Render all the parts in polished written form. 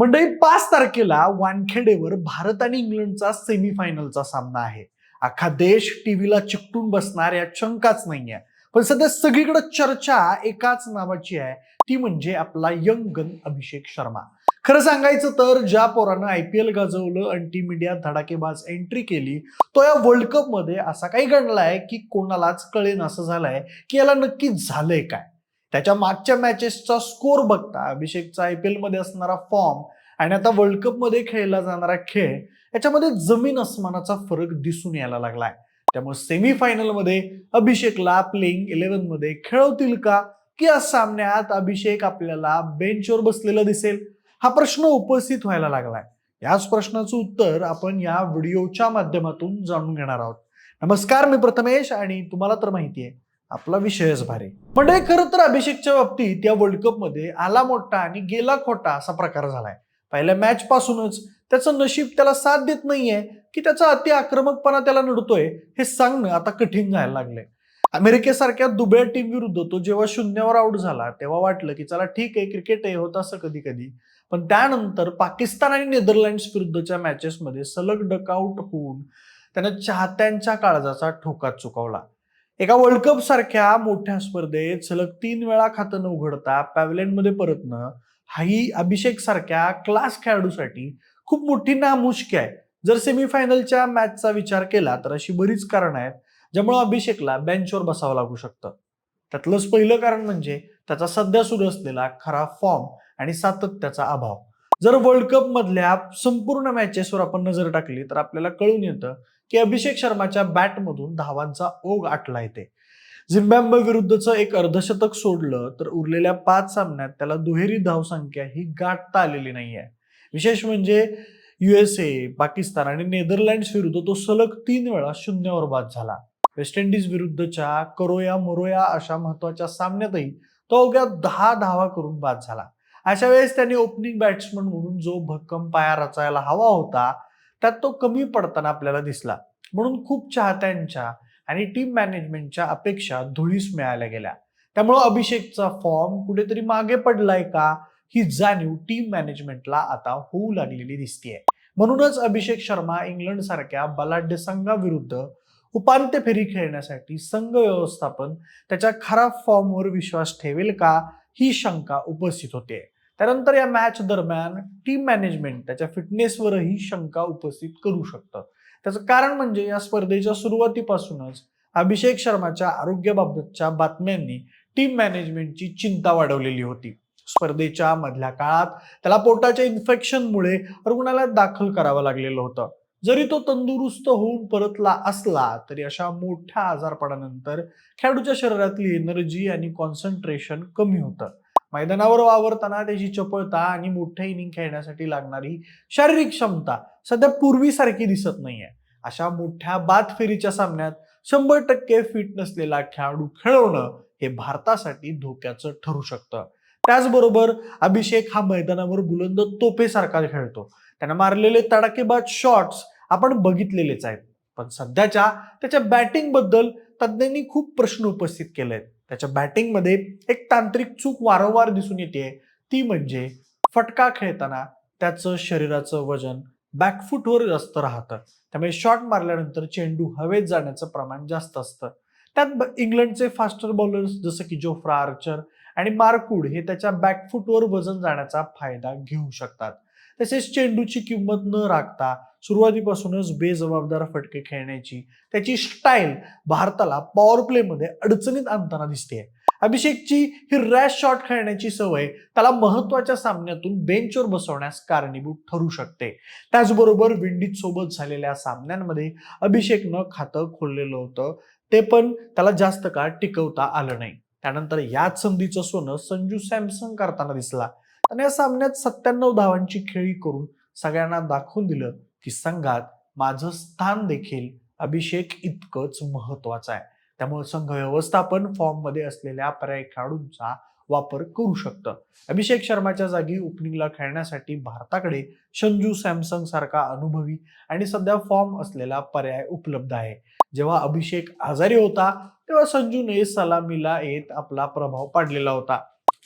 मंडळी 5 तारखेला वानखेडेवर भारत आणि इंग्लंडचा सेमीफायनलचा सामना आहे. अख्खा देश टीव्हीला चिकटून बसणार यात शंकाच नाहीये. पण सध्या सगळीकडे चर्चा एकाच नावाची आहे, ती म्हणजे आपला यंग गन अभिषेक शर्मा. खरं सांगायचं तर ज्या पोरानं IPL गाजवलं आणि टीम इंडिया धडाकेबाज एंट्री केली, तो या वर्ल्ड कप मध्ये असा काही घडलाय की कोणालाच कळेन असं झालंय की याला नक्की झालंय काय. त्याच्या मागच्या मॅचेसचा स्कोर बघता अभिषेकचा IPL मध्ये असणारा फॉर्म आणि आता वर्ल्ड कप मध्ये खेळला जाणारा खेळ याच्यामध्ये जमीन अस्मानाचा फरक दिसून यायला लागलाय. त्यामुळे सेमीफायनल मध्ये अभिषेकला प्लेइंग 11 मध्ये खेळवतील का, की या सामन्यात अभिषेक आपल्याला बेंचवर बसलेला दिसेल, हा प्रश्न उपस्थित व्हायला लागलाय. याच प्रश्नाचं उत्तर आपण या व्हिडिओच्या माध्यमातून जाणून घेणार आहोत. नमस्कार, मी प्रथमेश आणि तुम्हाला तर माहितीये आपला विषयच भारी. पण हे खरं तर अभिषेकच्या बाबतीत या वर्ल्ड कप मध्ये आला मोठा आणि गेला खोटा असा प्रकार झालाय. पहिल्या मॅच पासूनच त्याचं नशीब त्याला साथ देत नाहीये की त्याचा अति आक्रमकपणा त्याला नडतोय हे सांगणं आता कठीण जायला लागलंय. अमेरिकेसारख्या दुबळ्या टीम विरुद्ध तो जेव्हा शून्यावर आउट झाला तेव्हा वाटलं की चला ठीक आहे, क्रिकेट आहे, होत असं कधी कधी. पण त्यानंतर पाकिस्तान आणि नेदरलँड्स विरुद्धच्या मॅचेसमध्ये सलग डकआउट होऊन त्यानं चाहत्यांच्या काळजाचा ठोका चुकवला. एका वर्ल्ड कप सारख्या मोठ्या स्पर्धेत सलग 3 वेळा खातं न उघडता पॅव्हलियन मध्ये परतणं हाही अभिषेक सारख्या क्लास खेळाडूसाठी खूप मोठी नामुष्की आहे. जर सेमीफायनलच्या मॅचचा विचार केला तर अशी बरीच कारणं आहेत ज्यामुळे अभिषेकला बेंचवर बसावं लागू शकतं. त्यातलंच पहिलं कारण म्हणजे त्याचा सध्या सुरू असलेला खरा फॉर्म आणि सातत्याचा अभाव. जर वर्ल्ड कप मधल्या संपूर्ण मॅचेसवर आपण नजर टाकली तर आपल्याला कळून येतं की अभिषेक शर्माच्या बॅटमधून धावांचा ओघ आटला येते. झिम्बाब्वे विरुद्धचं एक अर्धशतक सोडलं तर उरलेल्या 5 सामन्यात त्याला दुहेरी धावसंख्या ही गाठता आलेली नाहीये. विशेष म्हणजे USA, पाकिस्तान आणि नेदरलँड्स विरुद्ध तो सलग 3 वेळा शून्यावर बाद झाला. वेस्ट इंडिज विरुद्धच्या करोया मोरोया अशा महत्वाच्या सामन्यातही तो अवघ्या 10 धावा करून बाद झाला. अशा वेळेस त्याने ओपनिंग बॅट्समन म्हणून जो भक्कम पाया रचायला हवा होता त्यात तो कमी पडताना आपल्याला दिसला. म्हणून खूप चाहत्यांच्या आणि टीम मॅनेजमेंटच्या अपेक्षा धुळीस मिळाल्या गेल्या. त्यामुळे अभिषेकचा फॉर्म कुठेतरी मागे पडलाय का ही जाणीव टीम मॅनेजमेंटला आता होऊ लागलेली दिसतेय. म्हणूनच अभिषेक शर्मा इंग्लंड सारख्या बलाढ्य संघाविरुद्ध उपांत्य फेरी खेळण्यासाठी संघ व्यवस्थापन त्याच्या खराब फॉर्मवर विश्वास ठेवेल का ही शंका उपस्थित होते. त्यानंतर या मॅच दरम्यान टीम मॅनेजमेंट त्याच्या फिटनेसवरही शंका उपस्थित करू शकतं. त्याचं कारण म्हणजे या स्पर्धेच्या सुरुवातीपासूनच अभिषेक शर्माच्या आरोग्याबाबतच्या बातम्यांनी टीम मॅनेजमेंटची चिंता वाढवलेली होती. स्पर्धेच्या मधल्या काळात त्याला पोटाच्या इन्फेक्शनमुळे रुग्णालयात दाखल करावं लागलेलं होतं. जरी तो तंदुरुस्त होऊन परतला असला तरी अशा मोठ्या आजारपणानंतर खेळाडूच्या शरीरातली एनर्जी आणि कॉन्सन्ट्रेशन कमी होतं. मैदानावर वावरताना त्याची चपळता आणि मोठ्या इनिंग खेळण्यासाठी लागणारी शारीरिक क्षमता सध्या पूर्वीसारखी दिसत नाहीये. अशा मोठ्या बाद फेरीच्या सामन्यात 100% फिट नसलेला खेळाडू खेळवणं हे भारतासाठी धोक्याचं ठरू शकतं. त्याचबरोबर अभिषेक हा मैदानावर बुलंद तोफेसारखा खेळतो. त्यानं मारलेले तडाखेबाज शॉट्स आपण बघितलेलेच आहेत. पण सध्याच्या त्याच्या बॅटिंग बद्दल तज्ज्ञांनी खूप प्रश्न उपस्थित केलेत. त्याच्या बॅटिंगमध्ये एक तांत्रिक चूक वारंवार दिसून येते, ती म्हणजे फटका खेळताना त्याचं शरीराचं वजन बॅकफुटवर जास्त राहतं. त्यामुळे शॉट मारल्यानंतर चेंडू हवेत जाण्याचं प्रमाण जास्त असतं. त्यात इंग्लंडचे फास्टर बॉलर्स जसं की जोफ्रा आर्चर आणि मार्कवूड हे त्याच्या बॅकफुटवर वजन जाण्याचा फायदा घेऊ शकतात. तसेच चेंडूची किंमत न राखता सुरुवातीपासूनच बेजबाबदार फटके खेळण्याची त्याची स्टाईल भारताला पॉवर प्ले मध्ये अडचणीत आणताना दिसते. अभिषेकची ही रॅश शॉट खेळण्याची सवय त्याला महत्वाच्या सामन्यातून बेंचवर बसवण्यास कारणीभूत ठरू शकते. त्याचबरोबर विंडीज सोबत झालेल्या सामन्यांमध्ये अभिषेकनं खातं खोललेलं होतं, ते पण त्याला जास्त काळ टिकवता आलं नाही. त्यानंतर याच संधीचं सोनं संजू सॅमसन करताना दिसला. आणि या सामन्यात 97 धावांची खेळी करून सगळ्यांना दाखवून दिलं की संघात माझं स्थान देखील अभिषेक इतकंच महत्वाचं आहे. त्यामुळे संघ व्यवस्थापन फॉर्म मध्ये असलेल्या पर्यायी खेळाडूंचा वापर करू शकतं. अभिषेक शर्माच्या जागी ओपनिंगला खेळण्यासाठी भारताकडे संजू सॅमसन सारखा अनुभवी आणि सध्या फॉर्म असलेला पर्याय उपलब्ध आहे. जेव्हा अभिषेक आजारी होता तेव्हा संजूने सलामीला येत आपला प्रभाव पाडलेला होता.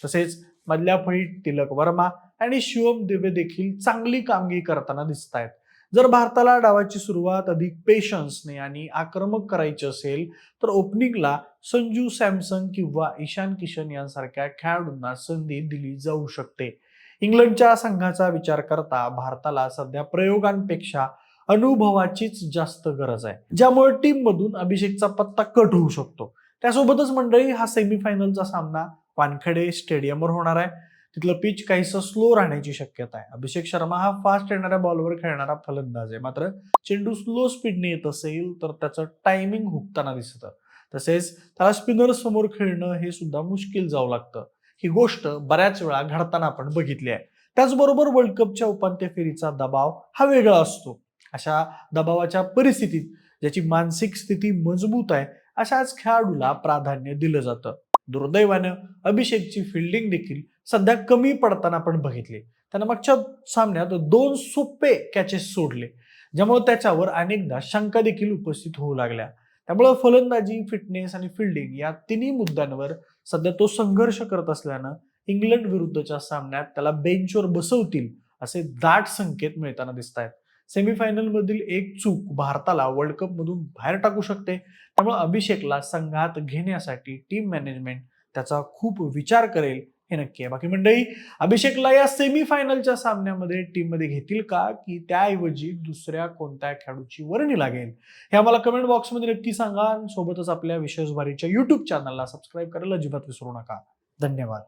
तसेच मधल्या फळीत तिलक वर्मा आणि शिवम दुबे देखील चांगली कामगिरी करताना दिसत आहेत. जर भारताला डावाची सुरुवात अधिक पेशन्सने आणि आक्रमक करायची असेल तर ओपनिंगला संजू सॅमसन किंवा ईशान किशन यांसारख्या खेळाडूंना संधी दिली जाऊ शकते. इंग्लंडच्या संघाचा विचार करता भारताला सध्या प्रयोगांपेक्षा अनुभवाचीच जास्त गरज आहे, ज्यामुळे टीम मधून अभिषेकचा पत्ता कट होऊ शकतो. त्यासोबतच मंडळी, हा सेमीफायनलचा सामना वानखेडे स्टेडियमवर होणार आहे. तिथलं पिच काहीसं स्लो राहण्याची शक्यता आहे. अभिषेक शर्मा हा फास्ट येणाऱ्या बॉलवर खेळणारा फलंदाज आहे, मात्र चेंडू स्लो स्पीडने येत असेल तर त्याचं टायमिंग हुकताना दिसतं. तसेच त्याला स्पिनर समोर खेळणं हे सुद्धा मुश्किल जाऊ लागतं. ही गोष्ट बऱ्याच वेळा घडताना आपण बघितली आहे. त्याचबरोबर वर्ल्ड कपच्या उपांत्य फेरीचा दबाव हा वेगळा असतो. अशा दबावाच्या परिस्थितीत ज्याची मानसिक स्थिती मजबूत आहे अशाच खेळाडूला प्राधान्य दिलं जातं. दुर्दैवानं अभिषेकची फिल्डिंग देखील सध्या कमी पडताना आपण बघितले. त्यानं मागच्या सामन्यात 2 सोपे कॅचेस सोडले, ज्यामुळे त्याच्यावर अनेकदा शंका देखील उपस्थित होऊ लागल्या. त्यामुळे फलंदाजी, फिटनेस आणि फिल्डिंग या तिन्ही मुद्द्यांवर सध्या तो संघर्ष करत असल्यानं इंग्लंड विरुद्धच्या सामन्यात त्याला बेंचवर बसवतील असे दाट संकेत मिळताना दिसत आहेत. सेमीफायनल मधील एक चूक भारताला वर्ल्ड कप मधून बाहेर टाकू शकते. त्यामुळे अभिषेकला संघात घेण्यासाठी टीम मॅनेजमेंट त्याचा खूप विचार करेल, हे नक्की आहे. बाकी मंडळी, अभिषेकला या सेमीफायनलच्या सामन्यामध्ये टीम मध्ये घेतील का, की त्याऐवजी दुसऱ्या कोणत्या खेळाडूची वर्णी लागेल, हे आम्हाला कमेंट बॉक्समध्ये नक्की सांगा. सोबतच आपल्या विशेष भारीच्या युट्यूब चॅनलला सबस्क्राईब करायला अजिबात विसरू नका. धन्यवाद.